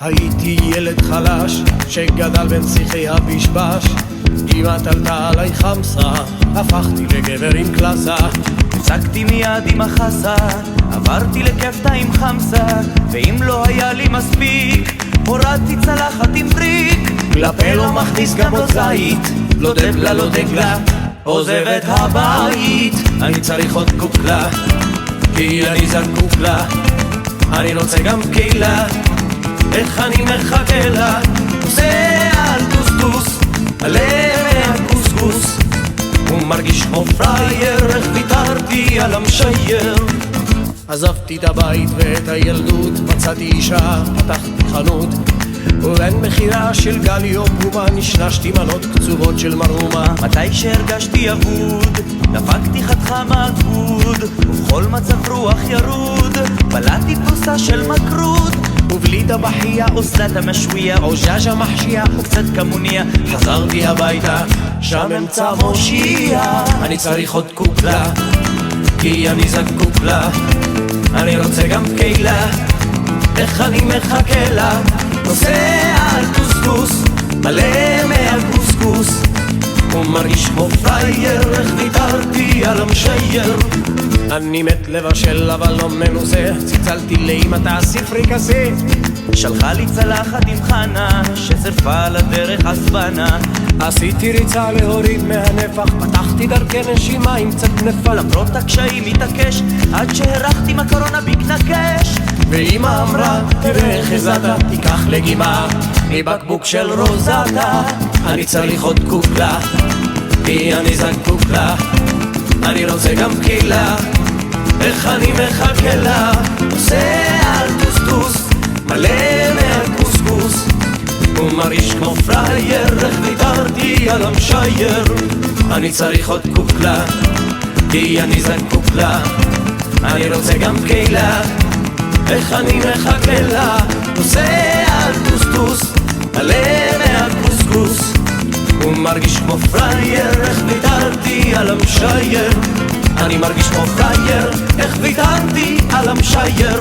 הייתי ילד חלש שגדל בין שיחי הבשבש. אמא תלתה עליי חמסה, הפכתי לגבר עם קלאסה. הפסקתי מיד עם החסה, עברתי לכפתה עם חמסה, ואם לא היה לי מספיק הורדתי צלחת עם בריק. לפה לא מכניס גם עוד זית, לא דבלה לא דגלה, עוזב את הבית. אני צריך עוד קוקלה, כי אני זקוק לה. אני רוצה גם קהילה, איך אני מחכה לה. נוסע על טוסטוס, עלה מהקוסקוס, הוא מרגיש כמו פרייר, איך ויתרתי על המשייר. עזבתי את הבית ואת הילדות, מצאתי אישה, פתחתי חנות, ובין מחירה של גלי או בובה נשנשתי מנות קצובות של מרומה. מתי שהרגשתי אבוד, דפקתי חתיכה מהגבוד, ובכל מצב רוח ירוד בלעתי פרוסה של מקרוד, ובלי דבחיה או סלטה משוויה או ז'אז'ה מחשיה או קצת כמוניה. חזרתי הביתה, שם אמצע מושיע. אני צריך עוד קוקלה, כי אני זקוק לה. אני רוצה גם קהילה, איך אני מחכה לה. נוסע על קוסקוס, מלא מהקוסקוס, הוא מרגיש כמו פרייר, איך ויתרתי על המשייר. אני מת לבשל אבל לא מנוסה, צלצלתי לאמא תעשי פריקסה. שלחה לי צלחת עם חנה ששרפה לדרך אספנה. עשיתי ריצה להוריד מהנפח, פתחתי דרכי נשימה עם קצת נפל. למרות הקשיים התעקש עד שהרחתי מקרונה בקנקש. ואמא אמרה תראה איך הזעת, תיקח לגימה מבקבוק של רוזתה. אני צריך עוד קוקלה, כי אני זקוק לה. אני רוצה גם קהילה, איך אני מחכה לה. נוסע על טוסטוס, מלא מהקוסקוס, הוא מרגיש כמו פרייר, איך ויתרתי על המשייר. אני צריך עוד קוקלה, כי אני זקוק לה. אני רוצה גם קהילה, איך אני מחכה לה. נוסע על טוסטוס, מלא מהקוסקוס, הוא מרגיש כמו פרייר, איך ויתרתי על המשייר. אני מרגיש כמו פרייר, איך ויתרתי על המשייר.